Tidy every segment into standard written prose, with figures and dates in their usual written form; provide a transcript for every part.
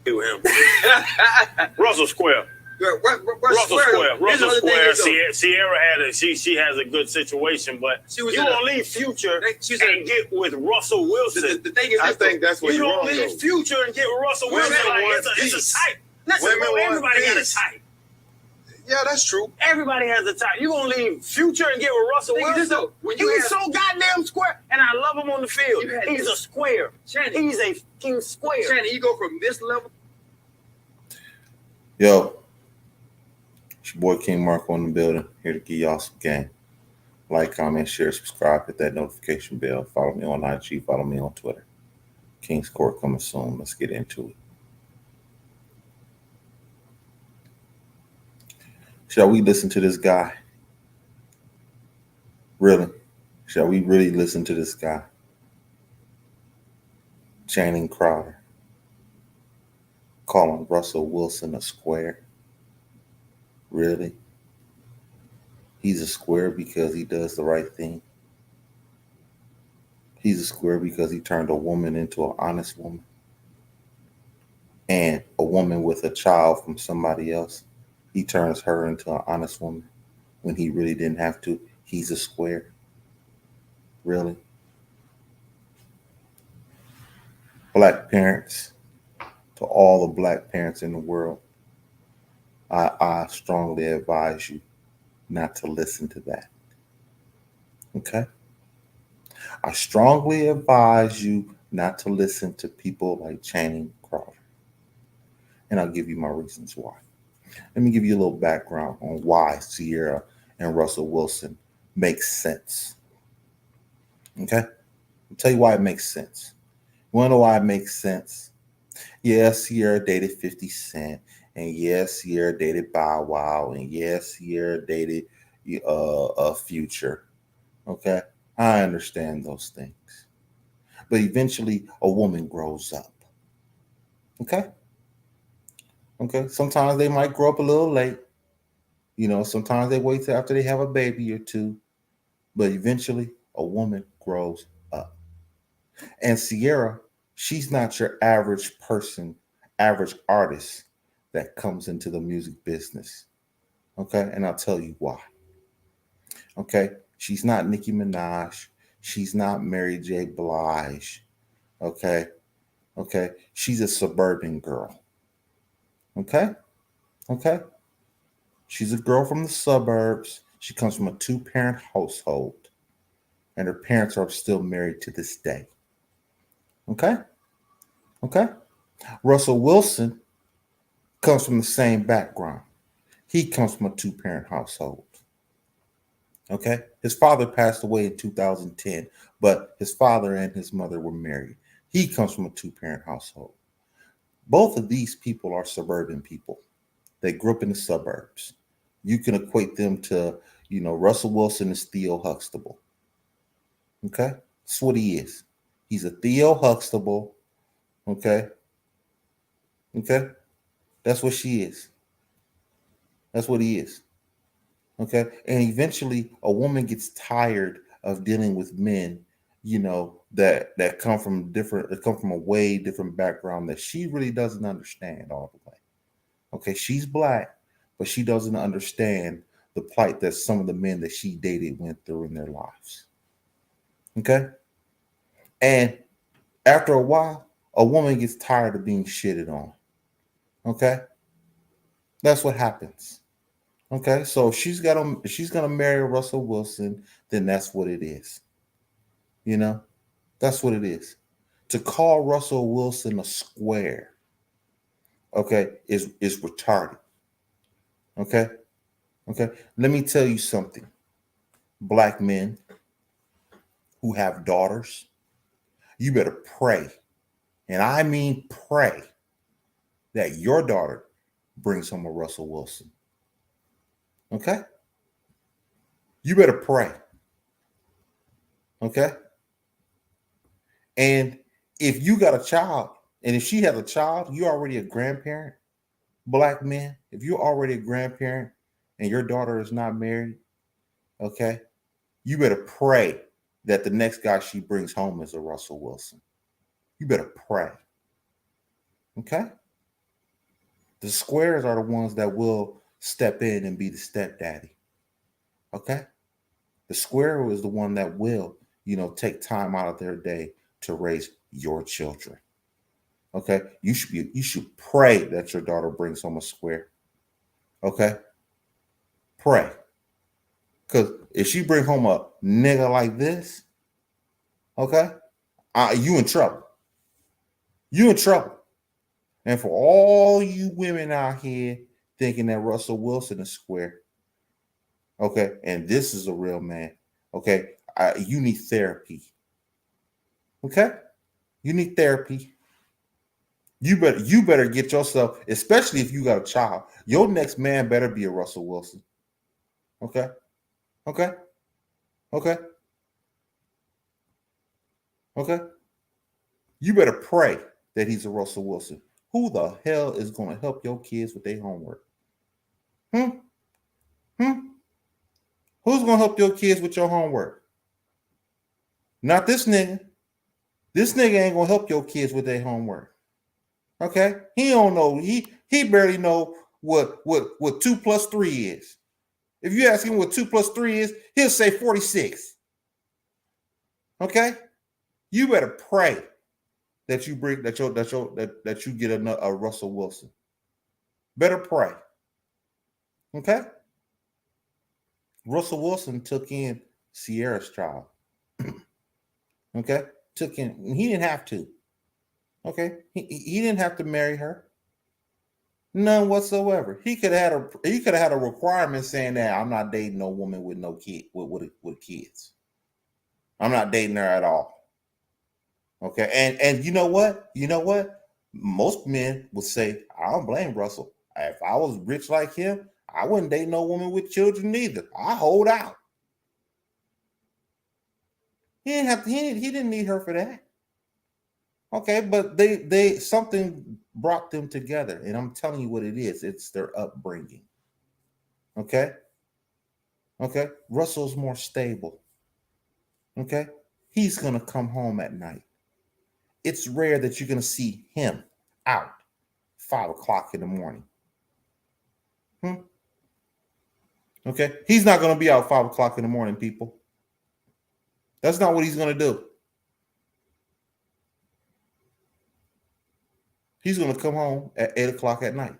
Him. Russell Square. Russell Square. Sierra she has a good situation, but you gonna leave Future and get with Russell Wilson. The thing is, I think that's what you don't leave Future and get with Russell Wilson. Like, it's a type. Listen, everybody got a type. Yeah, that's true. Everybody has a type. You gonna leave Future and get with Russell Wilson? He's so goddamn square, and I love him on the field. He's a square. He's a fucking square. Shannon, you go from this level. Yo, it's your boy King Marko in the building, here to give y'all some game. Like, comment, share, subscribe, hit that notification bell. Follow me on IG, follow me on Twitter. King's Court coming soon. Let's get into it. Shall we listen to this guy? Really? Shall we really listen to this guy? Channing Crowder calling Russell Wilson a square? Really? He's a square because he does the right thing. He's a square because he turned a woman into an honest woman. And a woman with a child from somebody else, he turns her into an honest woman when he really didn't have to. He's a square. Really? Black parents, to all the black parents in the world, I strongly advise you not to listen to that. Okay? I strongly advise you not to listen to people like Channing Crowder. And I'll give you my reasons why. Let me give you a little background on why Sierra and Russell Wilson makes sense. Okay? I'll tell you why it makes sense. You want to know why it makes sense? Yes, Sierra dated 50 Cent. And yes, Sierra dated Bow Wow. And yes, Sierra dated a Future. Okay? I understand those things. But eventually, a woman grows up. Okay? Okay? Sometimes they might grow up a little late. You know, sometimes they wait till after they have a baby or two. But eventually, a woman grows up. And Sierra, she's not your average person, average artist that comes into the music business. Okay? And I'll tell you why. Okay? She's not Nicki Minaj. She's not Mary J. Blige. Okay? Okay? She's a suburban girl. Okay? Okay? She's a girl from the suburbs. She comes from a 2-parent household. And her parents are still married to this day. Okay? Okay? Russell Wilson comes from the same background. He comes from a 2-parent household. Okay? His father passed away in 2010, but his father and his mother were married. He comes from a 2-parent household. Both of these people are suburban people. They grew up in the suburbs. You can equate them to, Russell Wilson is Theo Huxtable. Okay? That's what he is. He's a Theo Huxtable. Okay? Okay? That's what she is. That's what he is. Okay? And eventually a woman gets tired of dealing with men, that come from a way different background that she really doesn't understand all the way. Okay, she's black, but she doesn't understand the plight that some of the men that she dated went through in their lives. Okay? And after a while, a woman gets tired of being shitted on. Okay? That's what happens. Okay? So if she's gonna marry Russell Wilson, then that's what it is. That's what it is. To call Russell Wilson a square, okay, is retarded. Okay? Okay? Let me tell you something. Black men who have daughters, you better pray, and I mean pray, that your daughter brings home a Russell Wilson. Okay? You better pray. Okay? And if you got a child, and if she has a child, you're already a grandparent. Black men, if you're already a grandparent and your daughter is not married, okay, you better pray that the next guy she brings home is a Russell Wilson. You better pray. Okay? The squares are the ones that will step in and be the stepdaddy. Okay? The square is the one that will, take time out of their day to raise your children. Okay? You should pray that your daughter brings home a square. Okay? Pray. Because if she bring home a nigga like this, okay, you in trouble. You in trouble. And for all you women out here thinking that Russell Wilson is square, okay, and this is a real man, okay, you need therapy. Okay? You need therapy. You better get yourself, especially if you got a child, your next man better be a Russell Wilson. Okay? Okay? Okay? Okay? You better pray that he's a Russell Wilson. Who the hell is going to help your kids with their homework? Who's going to help your kids with your homework? Not this nigga. This nigga ain't going to help your kids with their homework. Okay? He don't know. He barely know what 2 plus 3 is. If you ask him what 2 plus 3 is, he'll say 46. Okay? You better pray that you bring that you get a Russell Wilson. Better pray. Okay? Russell Wilson took in Sierra's child. Okay? Took in. He didn't have to. Okay? He didn't have to marry her. None whatsoever. He could have had a requirement saying that I'm not dating no woman with no kid with kids. I'm not dating her at all. Okay, and you know what? Most men would say, I don't blame Russell. If I was rich like him, I wouldn't date no woman with children either. I hold out. He didn't need her for that. Okay, but they something brought them together, and I'm telling you what it is. It's their upbringing. Okay? Okay? Russell's more stable. Okay? He's gonna come home at night. It's rare that you're going to see him out 5 o'clock in the morning. Okay? He's not going to be out 5 o'clock in the morning, people. That's not what he's going to do. He's going to come home at 8 o'clock at night.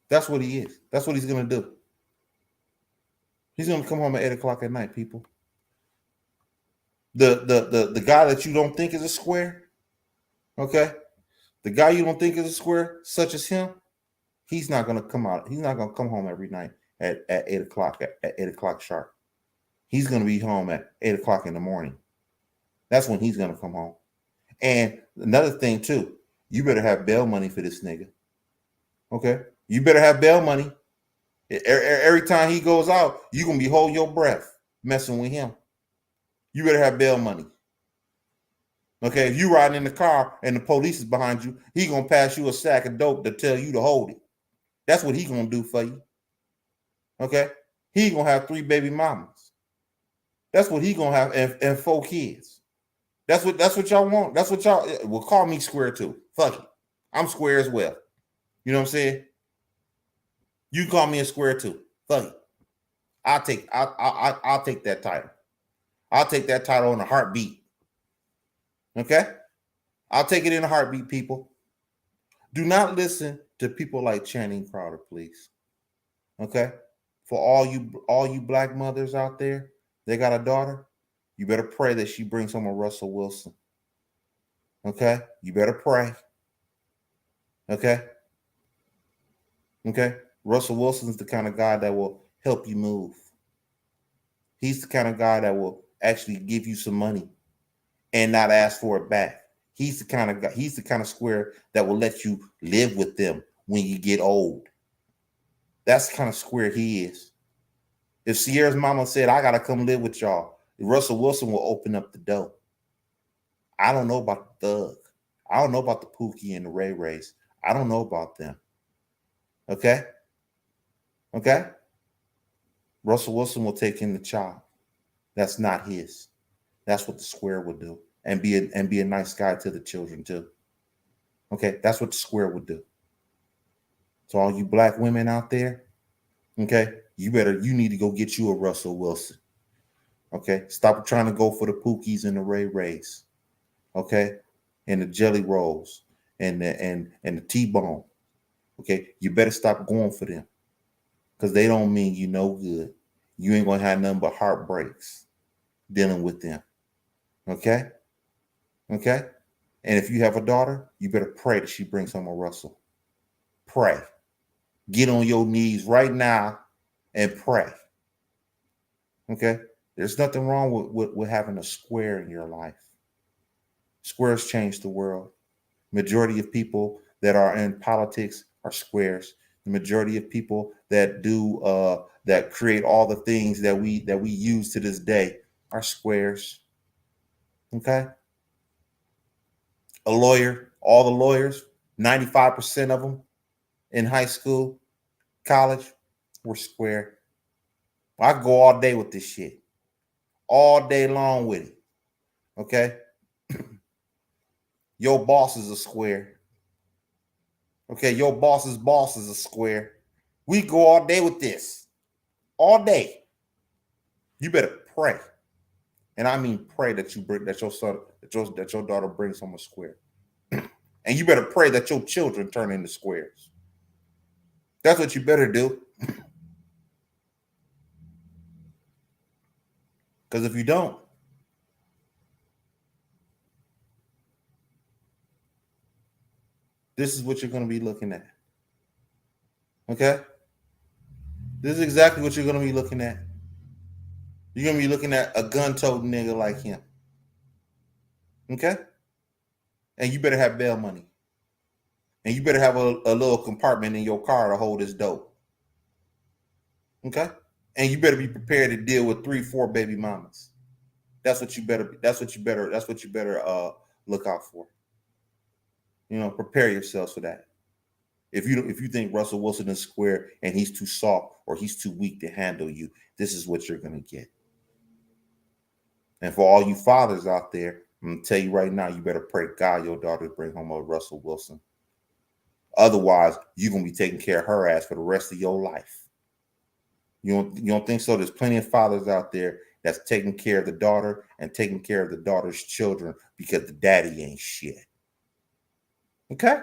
That's what he is. That's what he's going to do. He's going to come home at 8 o'clock at night, people. The guy that you don't think is a square, okay? The guy you don't think is a square, such as him, he's not going to come out. He's not going to come home every night at 8 o'clock, at 8 o'clock sharp. He's going to be home at 8 o'clock in the morning. That's when he's going to come home. And another thing, too, you better have bail money for this nigga. Okay? You better have bail money. Every time he goes out, you're going to be holding your breath messing with him. You better have bail money. Okay, if you riding in the car and the police is behind you, he gonna pass you a sack of dope to tell you to hold it. That's what he gonna do for you. Okay, he gonna have 3 baby mamas. That's what he gonna have, and 4 kids. That's what y'all want. That's what y'all. Well, call me square too. Fuck it, I'm square as well. You know what I'm saying? You call me a square too. Fuck it. I'll take that title. I'll take that title in a heartbeat. Okay? I'll take it in a heartbeat, people. Do not listen to people like Channing Crowder, please. Okay? For all you black mothers out there, they got a daughter, you better pray that she brings home a Russell Wilson. Okay? You better pray. Okay? Okay? Russell Wilson's the kind of guy that will help you move. He's the kind of guy that will actually give you some money and not ask for it back. He's the kind of guy, he's the kind of square that will let you live with them when you get old. That's the kind of square he is. If Sierra's mama said, I gotta come live with y'all, Russell Wilson will open up the door. I don't know about the Thug. I don't know about the Pookie and the Ray Rays. I don't know about them. Okay? Okay? Russell Wilson will take in the child. That's not his. That's what the square would do. And be a nice guy to the children too. Okay, that's what the square would do. So all you black women out there, okay, you need to go get you a Russell Wilson. Okay, stop trying to go for the Pookies and the Ray Rays. Okay, and the jelly rolls and the T-bone. Okay, you better stop going for them because they don't mean you no good. You ain't gonna have nothing but heartbreaks dealing with them. Okay, okay. And if you have a daughter, you better pray that she brings home a Russell. Pray. Get on your knees right now and pray. Okay, there's nothing wrong with having a square in your life. Squares change the world. Majority of people that are in politics are squares. The majority of people that do that create all the things that we use to this day are squares. Okay. A lawyer, all the lawyers, 95% of them in high school, college, were square. I go all day with this shit. All day long with it. Okay. Your boss is a square. Okay, your boss's boss is a square. We go all day with this. All day. You better pray. And I mean pray that your daughter brings home a square. And you better pray that your children turn into squares. That's what you better do. Because if you don't, this is what you're going to be looking at. Okay? This is exactly what you're going to be looking at. You're going to be looking at a gun-toting nigga like him. Okay? And you better have bail money. And you better have a little compartment in your car to hold his dope. Okay? And you better be prepared to deal with 3-4 baby mamas. That's what you better look out for. You know, prepare yourselves for that. If you think Russell Wilson is square and he's too soft or he's too weak to handle you, this is what you're gonna get. And for all you fathers out there, I'm gonna tell you right now, you better pray God your daughter bring home a Russell Wilson. Otherwise, you're gonna be taking care of her ass for the rest of your life. You don't think so? There's plenty of fathers out there that's taking care of the daughter and taking care of the daughter's children because the daddy ain't shit. Okay?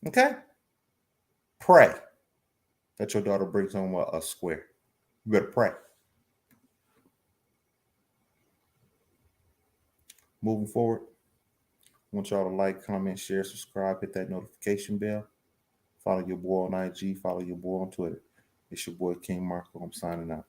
Okay? Pray that your daughter brings home a square. You better pray. Moving forward, I want y'all to like, comment, share, subscribe, hit that notification bell. Follow your boy on IG. Follow your boy on Twitter. It's your boy King Marko. I'm signing out.